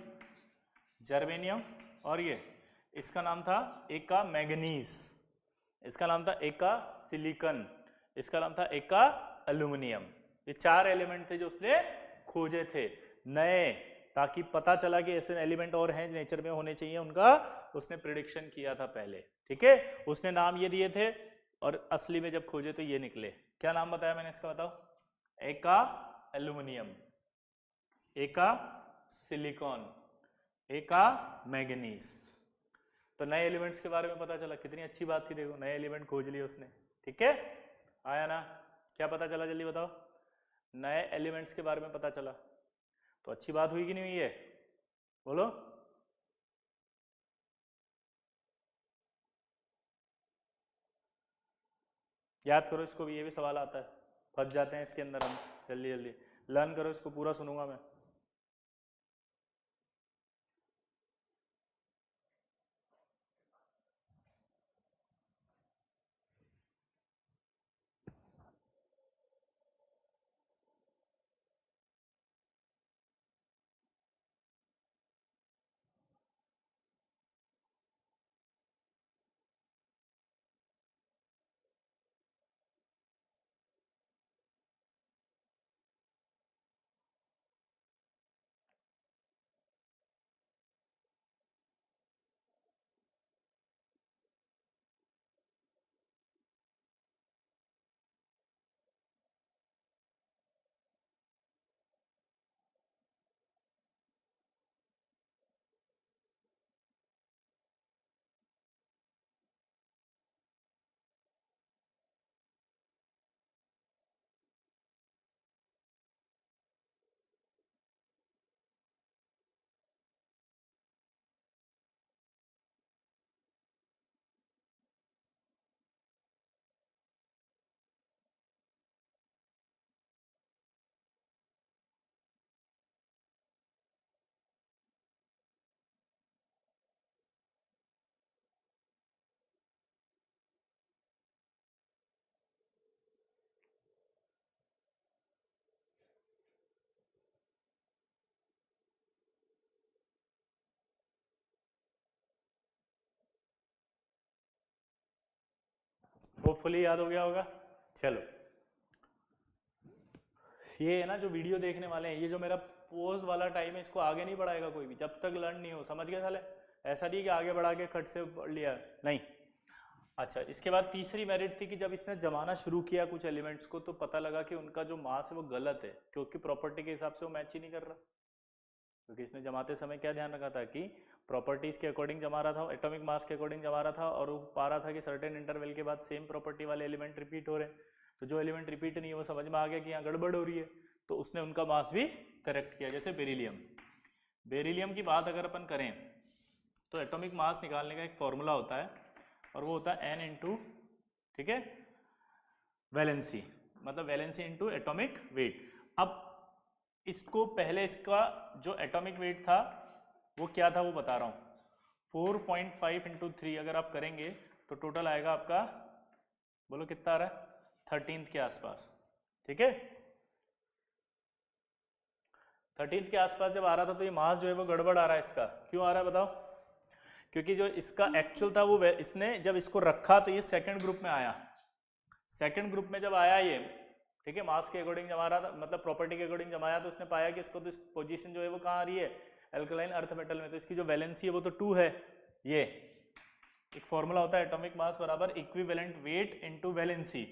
जर्मेनियम और ये इसका नाम था एका मैग्नीज, इसका नाम था एका सिलिकन, इसका नाम था एका एल्यूमिनियम। ये 4 एलिमेंट थे जो उसने खोजे थे नए, ताकि पता चला कि ऐसे एलिमेंट और हैं नेचर में होने चाहिए, उनका उसने प्रिडिक्शन किया था पहले। ठीक है, उसने नाम ये दिए थे और असली में जब खोजे तो ये निकले। क्या नाम बताया मैंने इसका, बताओ, एका एल्यूमिनियम, एका सिलिकॉन, एका मैग्नीज। तो नए एलिमेंट्स के बारे में पता चला, कितनी अच्छी बात थी। देखो नए एलिमेंट खोज लिए उसने। ठीक है, आया ना, क्या पता चला जल्दी बताओ, नए एलिमेंट्स के बारे में पता चला। तो अच्छी बात हुई कि नहीं हुई है, बोलो। याद करो इसको भी, ये भी सवाल आता है, फंस जाते हैं इसके अंदर हम। जल्दी जल्दी लर्न करो इसको, पूरा सुनूंगा मैं। होपफुली याद हो गया होगा। चलो, ये है ना जो वीडियो देखने वाले हैं, ये जो मेरा पोज वाला टाइम है, इसको आगे नहीं बढ़ाएगा कोई भी जब तक लर्न नहीं हो। समझ गए साले? ऐसा नहीं कि आगे बढ़ा के खट से पढ़ लिया, नहीं। अच्छा, इसके बाद तीसरी मेरिट थी कि जब इसने जमाना शुरू किया कुछ एलिमेंट्स को, तो पता लगा कि उनका जो मास है वो गलत है, क्योंकि प्रॉपर्टी के हिसाब से वो मैच ही नहीं कर रहा। क्योंकि इसने जमाते समय क्या ध्यान रखा था कि प्रॉपर्टीज के अकॉर्डिंग जमा रहा था, एटॉमिक मास के अकॉर्डिंग जमा रहा था, और वो पा रहा था कि सर्टेन इंटरवल के बाद सेम प्रॉपर्टी वाले एलिमेंट रिपीट हो रहे हैं। तो जो एलिमेंट रिपीट नहीं है वो समझ में आ गया कि यहाँ गड़बड़ हो रही है, तो उसने उनका मास भी करेक्ट किया। जैसे बेरिलियम, बेरिलियम की बात अगर अपन करें तो एटॉमिक मास निकालने का एक फॉर्मूला होता है, और वो होता है n, ठीक है, वैलेंसी, मतलब वैलेंसी इंटू एटॉमिक वेट। अब इसको पहले इसका जो एटॉमिक वेट था वो क्या था वो बता रहा हूँ। 4.5 इंटू 3 अगर आप करेंगे तो टोटल आएगा आपका, बोलो कितना आ रहा है, 13 के आसपास, ठीक है। 13 के आसपास जब आ रहा था तो ये मास जो है वो गड़बड़ आ रहा है इसका। क्यों आ रहा है बताओ? क्योंकि जो इसका एक्चुअल था वो इसने जब इसको रखा तो ये सेकंड ग्रुप में आया। सेकंड ग्रुप में जब आया ये, ठीक है, मास के अकॉर्डिंग जमा रहा था, मतलब प्रॉपर्टी के अकॉर्डिंग जमाया, तो उसने पाया कि इसको तो इस पोजीशन जो है वो कहाँ आ रही है, एल्कलाइन अर्थ मेटल में, तो इसकी जो वैलेंसी है वो तो 2 है। ये एक फॉर्मूला होता है एटॉमिक मास बराबर इक्विवेलेंट वेट इनटू वैलेंसी।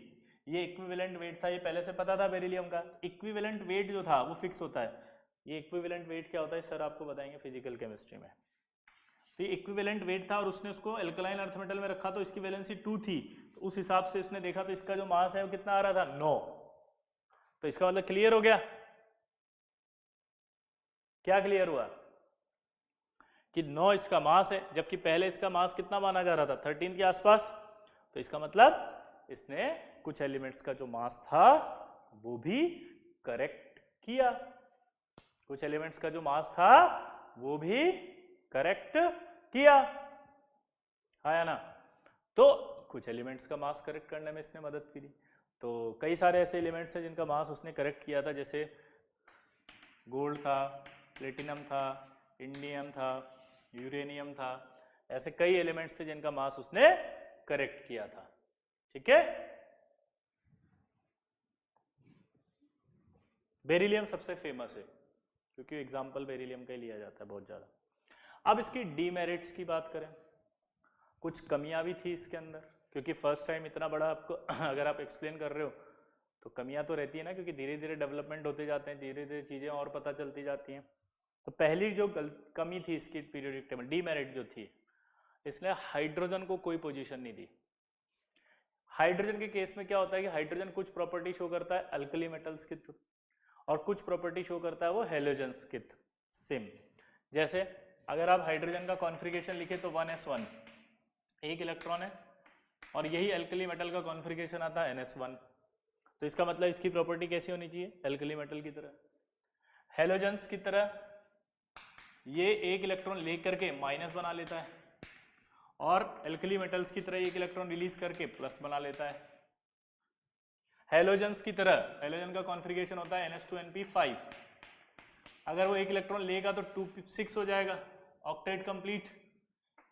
ये इक्विवेलेंट वेट था, ये पहले से पता था बेरिलियम का। इक्विवेलेंट वेट जो था वो फिक्स होता है। ये इक्विवेलेंट वेट क्या होता है सर आपको बताएंगे फिजिकल केमिस्ट्री में। तो ये इक्विवेलेंट वेट था और उसने उसको एल्कलाइन अर्थ मेटल में रखा, तो इसकी वैलेंसी 2 थी, तो उस हिसाब से इसने देखा तो इसका जो मास है वो कितना आ रहा था, 9। तो इसका मतलब क्लियर हो गया। क्या क्लियर हुआ कि 9 इसका मास है, जबकि पहले इसका मास कितना माना जा रहा था, 13 के आसपास। तो इसका मतलब इसने कुछ एलिमेंट्स का जो मास था वो भी करेक्ट किया, कुछ एलिमेंट्स का जो मास था वो भी करेक्ट किया, आया ना। तो कुछ एलिमेंट्स का मास करेक्ट करने में इसने मदद की। तो कई सारे ऐसे एलिमेंट्स हैं जिनका मास उसने करेक्ट किया था, जैसे गोल्ड था, प्लेटिनम था, इंडियम था, यूरेनियम था, ऐसे कई एलिमेंट्स थे जिनका मास उसने करेक्ट किया था, ठीक है। बेरिलियम सबसे फेमस है क्योंकि एग्जाम्पल बेरिलियम का ही लिया जाता है बहुत ज़्यादा। अब इसकी डीमेरिट्स की बात करें, कुछ कमियां भी थी इसके अंदर, क्योंकि फर्स्ट टाइम इतना बड़ा आपको अगर आप एक्सप्लेन कर रहे हो तो कमियां तो रहती है ना, क्योंकि धीरे धीरे डेवलपमेंट होते जाते हैं, धीरे धीरे चीज़ें और पता चलती जाती हैं। तो पहली जो कमी थी इसकी पीरियोडिक टेबल, डीमेरिट जो थी, इसने हाइड्रोजन को कोई पोजीशन नहीं दी। हाइड्रोजन के केस में क्या होता है कि हाइड्रोजन कुछ प्रॉपर्टी शो करता है अल्कली मेटल्स के थ्रू और कुछ प्रॉपर्टी शो करता है वो हेलोजन्स के थ्रू, सेम। जैसे अगर आप हाइड्रोजन का कॉन्फ़िगरेशन लिखे तो 1s1 एक इलेक्ट्रॉन है, और यही अल्कली मेटल का कॉन्फ़िगरेशन आता है ns1, तो इसका मतलब इसकी प्रॉपर्टी कैसी होनी चाहिए, अल्कली मेटल की तरह। हेलोजन्स की तरह ये एक इलेक्ट्रॉन लेकर के माइनस बना लेता है, और अल्कली मेटल्स की तरह एक इलेक्ट्रॉन रिलीज करके प्लस बना लेता है। हेलोजन्स की तरह हेलोजन का कॉन्फ़िगरेशन होता है ns2np5, अगर वो एक इलेक्ट्रॉन लेगा तो 2p6 हो जाएगा, ऑक्टेट कंप्लीट।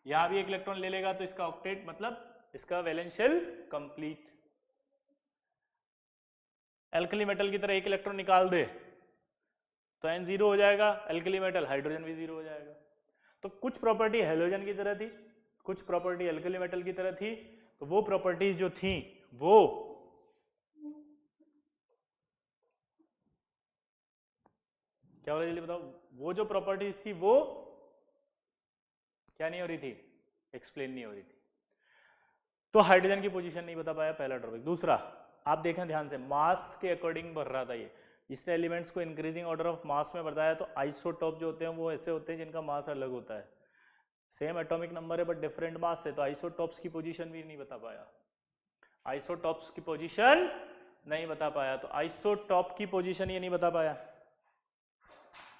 यहां भी एक इलेक्ट्रॉन ले लेगा तो इसका ऑक्टेट मतलब इसका वैलेंशियल कंप्लीट। अल्कली मेटल की तरह एक इलेक्ट्रॉन निकाल दे तो n 0 हो जाएगा, अल्कली मेटल हाइड्रोजन भी 0 हो जाएगा। तो कुछ प्रॉपर्टी हेलोजन की तरह थी, कुछ प्रॉपर्टी अल्कली मेटल की तरह थी। तो वो प्रॉपर्टीज जो थी वो क्या हो रहा है जल्दी बताओ, वो जो प्रॉपर्टीज थी वो क्या नहीं हो रही थी, एक्सप्लेन नहीं हो रही थी। तो हाइड्रोजन की पोजीशन नहीं बता पाया, पहला ड्रॉबैक। दूसरा, आप देखें ध्यान से, मास के अकॉर्डिंग बढ़ रहा था ये, इसने एलिमेंट्स को इंक्रीजिंग ऑर्डर ऑफ मास में बताया। तो आइसोटॉप जो होते हैं वो ऐसे होते हैं जिनका मास अलग होता है, सेम एटॉमिक नंबर है बट डिफरेंट मास है, तो आइसोटॉप्स की पोजीशन भी नहीं बता पाया, आइसोटॉप्स की पोजीशन नहीं बता पाया। तो आइसोटॉप की पोजीशन ये नहीं बता पाया,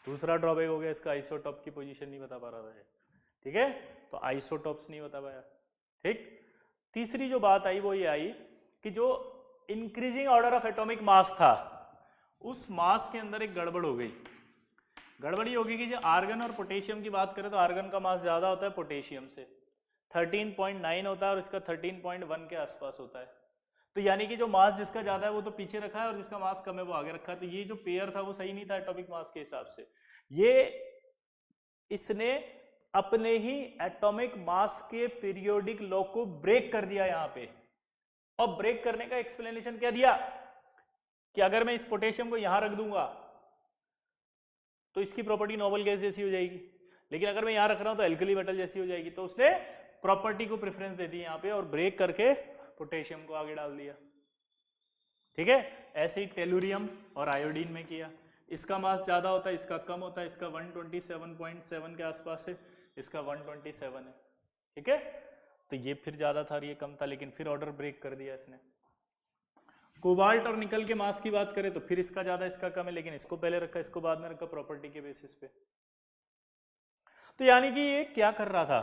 दूसरा ड्रॉबैक हो गया इसका, आइसोटॉप की पोजीशन नहीं बता पा रहा था, ठीक है। तो आइसोटॉप्स नहीं बता पाया, ठीक। तीसरी जो बात आई वो ये आई कि जो increasing order of atomic mass था उस मास के अंदर एक गड़बड़ हो गई। गड़बड़ी होगी कि जो आर्गन और पोटेशियम की बात करें तो आर्गन का मास ज्यादा होता है पोटेशियम से, 13.9 होता है और इसका 13.1 के आसपास होता है। तो यानी कि जो मास जिसका ज्यादा है वो तो पीछे रखा है और जिसका मास कम है वो आगे रखा है। तो ये जो पेयर था वो सही नहीं था एटॉमिक मास के हिसाब से। ये इसने अपने ही एटॉमिक मास के पीरियोडिक लॉ को ब्रेक कर दिया यहां पे। और ब्रेक करने का एक्सप्लेनेशन क्या दिया कि अगर मैं इस पोटेशियम को यहां रख दूंगा तो इसकी प्रॉपर्टी नोबल गैस जैसी हो जाएगी, लेकिन अगर मैं यहां रख रहा हूं तो एल्कली मेटल जैसी हो जाएगी। तो उसने प्रॉपर्टी को प्रेफरेंस दे दी यहां पे और ब्रेक करके पोटेशियम को आगे डाल दिया। ठीक है, ऐसे ही टेलुरियम और आयोडीन में किया। इसका मास ज्यादा होता है, इसका कम होता है। इसका 127.7 के आसपास है, इसका 127 है। ठीक है, तो ये फिर ज्यादा था और ये कम था, लेकिन फिर ऑर्डर ब्रेक कर दिया इसने। कोबाल्ट और निकल के मास की बात करें तो फिर इसका ज्यादा इसका कम है, लेकिन इसको पहले रखा इसको बाद में रखा प्रॉपर्टी के बेसिस पे। तो यानी कि ये क्या कर रहा था,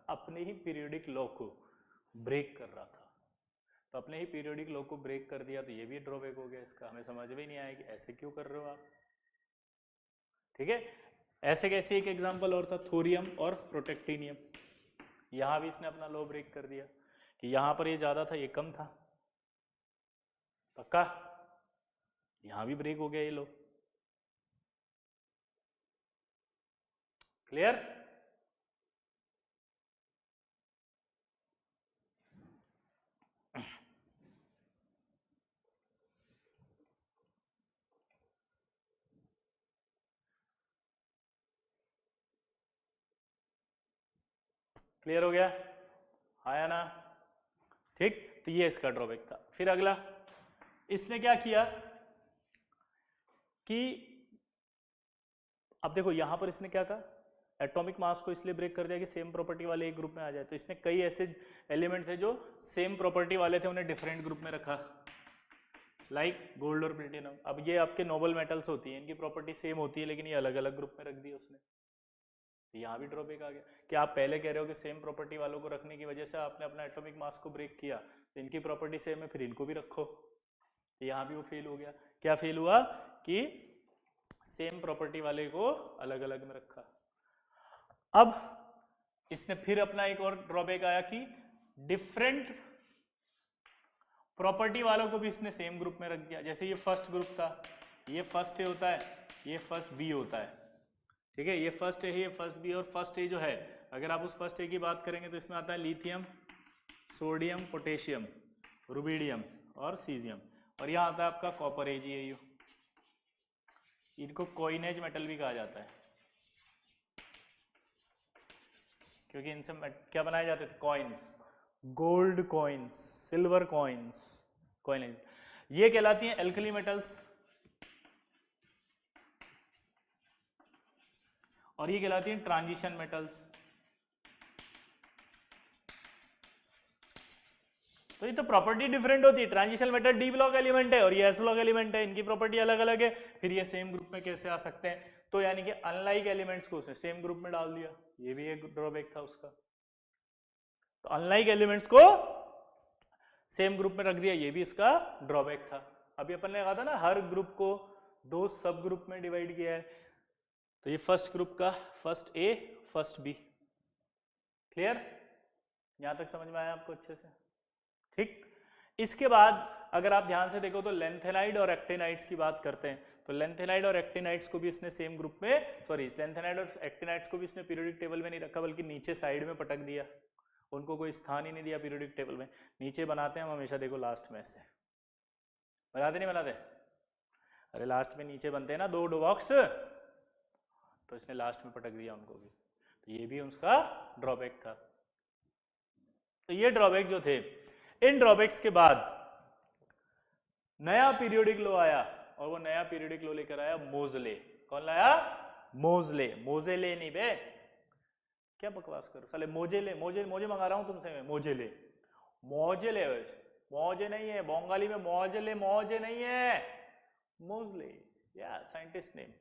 अपने ही पीरियोडिक लॉ को ब्रेक कर रहा था। तो अपने ही पीरियोडिक लॉ को ब्रेक कर दिया, तो ये भी ड्रॉबैक हो गया इसका। हमें समझ में ही नहीं आया कि ऐसे क्यों कर रहे हो आप। ठीक है, ऐसे कैसे एक एग्जांपल और था थोरियम और प्रोटेक्टिनियम। यहां भी इसने अपना लॉ ब्रेक कर दिया कि यहां पर ये ज्यादा था ये कम था। पक्का, यहां भी ब्रेक हो गया ये लॉ। क्लियर? क्लियर हो गया, आया ना? ठीक, तो ये इसका ड्रॉबैक था। फिर अगला इसने क्या किया कि अब देखो यहां पर इसने क्या कहा, एटॉमिक मास को इसलिए ब्रेक कर दिया कि सेम प्रॉपर्टी वाले एक ग्रुप में आ जाए। तो इसने कई ऐसे एलिमेंट थे जो सेम प्रॉपर्टी वाले थे, उन्हें डिफरेंट ग्रुप में रखा, लाइक गोल्ड और प्लेटिनम। अब ये आपके नोबल मेटल्स होती हैं, इनकी प्रॉपर्टी सेम होती है, लेकिन ये अलग अलग ग्रुप में रख दिया उसने। तो यहाँ भी ड्रॉबैक आ गया कि आप पहले कह रहे हो कि सेम प्रॉपर्टी वालों को रखने की वजह से आपने अपना एटॉमिक मास को ब्रेक किया, तो इनकी प्रॉपर्टी सेम है, फिर इनको भी रखो। तो यहाँ भी वो फेल हो गया। क्या फेल हुआ कि सेम प्रॉपर्टी वाले को अलग अलग में रखा। अब इसने फिर अपना एक और ड्रॉबैक आया कि डिफरेंट प्रॉपर्टी वालों को भी इसने सेम ग्रुप में रख दिया। जैसे ये फर्स्ट ग्रुप था, ये फर्स्ट ए होता है, ये फर्स्ट बी होता है। ठीक है, ये फर्स्ट ए है, ये फर्स्ट बी। और फर्स्ट ए जो है, अगर आप उस फर्स्ट ए की बात करेंगे तो इसमें आता है लिथियम, सोडियम, पोटेशियम, रुबिडियम और सीजियम। और यहाँ आता है आपका कॉपर AgAu। इनको कॉइनेज मेटल भी कहा जाता है, क्योंकि इनसे क्या बनाए जाते थे, coins, gold coins, silver coins, coinage. ये कहलाती हैं एल्कली मेटल्स और ये कहलाती हैं ट्रांजिशन मेटल्स। तो ये तो प्रॉपर्टी डिफरेंट होती है। Transition metal D block element है और ये एस ब्लॉक एलिमेंट है, इनकी प्रॉपर्टी अलग अलग है, फिर ये सेम ग्रुप में कैसे आ सकते हैं। तो यानी कि अनलाइक एलिमेंट्स को उसने सेम ग्रुप में डाल दिया, ये भी एक ड्रॉबैक था उसका। तो अनलाइक एलिमेंट्स को सेम ग्रुप में रख दिया, ये भी इसका ड्रॉबैक था। अभी अपन ने कहा था ना हर ग्रुप को दो सब ग्रुप में डिवाइड किया है। तो ये फर्स्ट ग्रुप का first A, first B. Clear? यहां तक समझ में आया आपको अच्छे से? ठीक, इसके बाद अगर आप ध्यान से देखो तो लेंथेनाइड और एक्टिनाइड्स की बात करते हैं। तो लेंथेनाइड और एक्टिनाइड्स को भी इसने सेम ग्रुप में, सॉरी, लेंथेनाइड और एक्टिनाइड्स को भी इसने पीरियोडिक टेबल में नहीं रखा, बल्कि नीचे साइड में पटक दिया। उनको कोई स्थान ही नहीं दिया पीरियोडिक टेबल में। नीचे बनाते हैं हम हमेशा, देखो लास्ट में ऐसे बनाते नहीं बनाते? अरे लास्ट में नीचे बनते हैं ना दो बॉक्स, तो इसने लास्ट में पटक दिया उनको भी। तो ये भी उसका ड्रॉबैक था। तो ये ड्रॉबैक जो थे, इन ड्रॉबैक्स के बाद नया पीरियोडिक लॉ आया और वो नया पीरियोडिक लॉ लेकर आया मोजले। कौन लाया? मोजले। मोजेले नहीं बे, क्या बकवास करो साले, मोजेले, मोजे मोजे मंगा रहा हूं तुमसे मैं, मोजेले, मोजेले, मौजे नहीं है बंगाली में, मोजेले मौजे नहीं है, मोजले, या साइंटिस्ट नेम।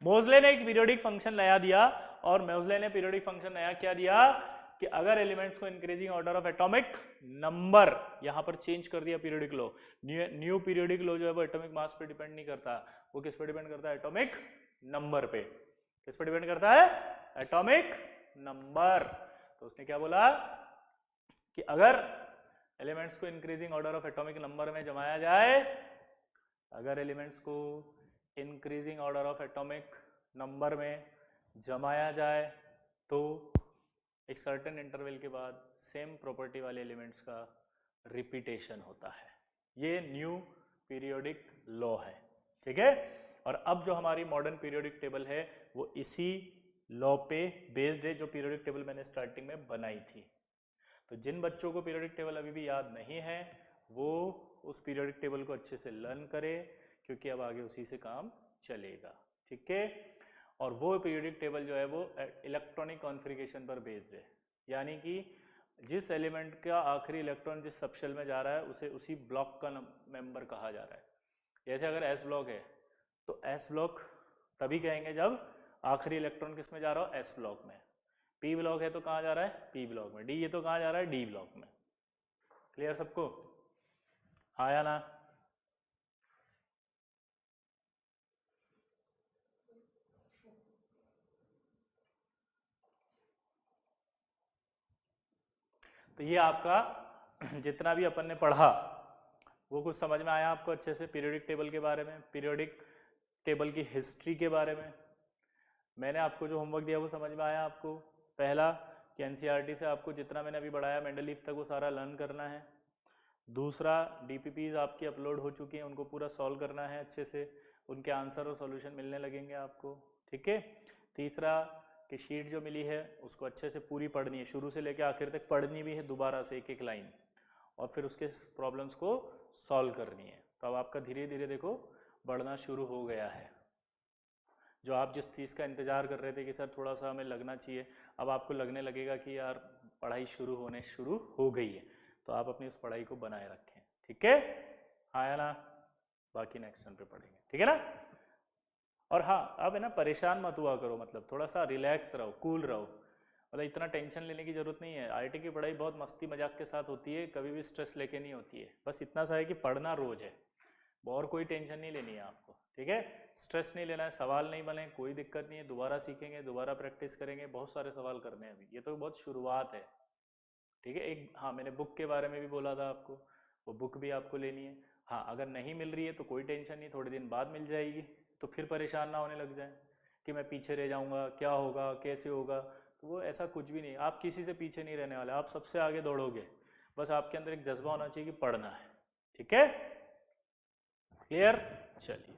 मोजले ने एक पीरियोडिक फंक्शन नया दिया, और मोजले ने पीरियोडिक फंक्शन नया क्या दिया कि अगर एलिमेंट्स को increasing order of atomic number, यहां पर चेंज कर दिया periodic law. New periodic law जो है वो एटॉमिक मास पे डिपेंड नहीं करता, वो किस पे डिपेंड करता है? एटॉमिक नंबर पे। किस पे डिपेंड करता है? Atomic number. तो उसने क्या बोला कि अगर एलिमेंट्स को increasing order of atomic number में जमाया जाए, अगर एलिमेंट्स को increasing order of atomic number में जमाया जाए तो एक सर्टेन इंटरवल के बाद सेम प्रॉपर्टी वाले एलिमेंट्स का रिपीटेशन होता है। ये न्यू पीरियोडिक लॉ है, ठीक है। और अब जो हमारी मॉडर्न पीरियोडिक टेबल है वो इसी लॉ पे बेस्ड है, जो पीरियोडिक टेबल मैंने स्टार्टिंग में बनाई थी। तो जिन बच्चों को पीरियोडिक टेबल अभी भी याद नहीं है वो उस पीरियोडिक टेबल को अच्छे से लर्न करे, क्योंकि अब आगे उसी से काम चलेगा, ठीक है। और वो पीरियोडिक टेबल जो है वो इलेक्ट्रॉनिक कॉन्फ़िगरेशन पर बेस्ड है, यानी कि जिस एलिमेंट का आखिरी इलेक्ट्रॉन जिस सबशेल में जा रहा है उसे उसी ब्लॉक का मेंबर कहा जा रहा है। जैसे अगर एस ब्लॉक है तो एस ब्लॉक तभी कहेंगे जब आखिरी इलेक्ट्रॉन किस में जा रहा हो, एस ब्लॉक में। पी ब्लॉक है तो कहाँ जा रहा है, पी ब्लॉक में। डी ये तो कहाँ जा रहा है, डी ब्लॉक में। क्लियर सबको, हाँ या ना? तो ये आपका जितना भी अपन ने पढ़ा वो कुछ समझ में आया आपको अच्छे से पीरियोडिक टेबल के बारे में, पीरियोडिक टेबल की हिस्ट्री के बारे में। मैंने आपको जो होमवर्क दिया वो समझ में आया आपको? पहला कि एनसीईआरटी से आपको जितना मैंने अभी बढ़ाया मेंडलीफ तक वो सारा लर्न करना है। दूसरा, डीपीपीज आपकी अपलोड हो चुकी हैं, उनको पूरा सॉल्व करना है अच्छे से, उनके आंसर और सॉल्यूशन मिलने लगेंगे आपको, ठीक है। तीसरा कि शीट जो मिली है उसको अच्छे से पूरी पढ़नी है, शुरू से लेकर आखिर तक पढ़नी भी है दोबारा से एक एक लाइन, और फिर उसके प्रॉब्लम्स को सॉल्व करनी है। तो अब आपका धीरे धीरे देखो बढ़ना शुरू हो गया है। जो आप जिस चीज़ का इंतज़ार कर रहे थे कि सर थोड़ा सा हमें लगना चाहिए, अब आपको लगने लगेगा कि यार पढ़ाई शुरू हो गई है। तो आप अपनी उस पढ़ाई को बनाए रखें, ठीक है, हाँ या ना? बाकी नेक्स्ट टर्न पे पढ़ेंगे, ठीक है ना। और हाँ, अब है ना परेशान मत हुआ करो, मतलब थोड़ा सा रिलैक्स रहो, कूल रहो, मतलब इतना टेंशन लेने की जरूरत नहीं है। आईआईटी की पढ़ाई बहुत मस्ती मजाक के साथ होती है, कभी भी स्ट्रेस लेके नहीं होती है। बस इतना सा है कि पढ़ना रोज है, और कोई टेंशन नहीं लेनी है आपको, ठीक है। स्ट्रेस नहीं लेना है, सवाल नहीं बने, कोई दिक्कत नहीं है, दोबारा सीखेंगे, दोबारा प्रैक्टिस करेंगे, बहुत सारे सवाल करने हैं अभी, ये तो बहुत शुरुआत है, ठीक है। एक हाँ, मैंने बुक के बारे में भी बोला था आपको, वो बुक भी आपको लेनी है। हाँ, अगर नहीं मिल रही है तो कोई टेंशन नहीं, थोड़े दिन बाद मिल जाएगी, तो फिर परेशान ना होने लग जाए कि मैं पीछे रह जाऊँगा, क्या होगा, कैसे होगा। तो वो ऐसा कुछ भी नहीं, आप किसी से पीछे नहीं रहने वाले, आप सबसे आगे दौड़ोगे। बस आपके अंदर एक जज्बा होना चाहिए कि पढ़ना है, ठीक है, क्लियर। चलिए।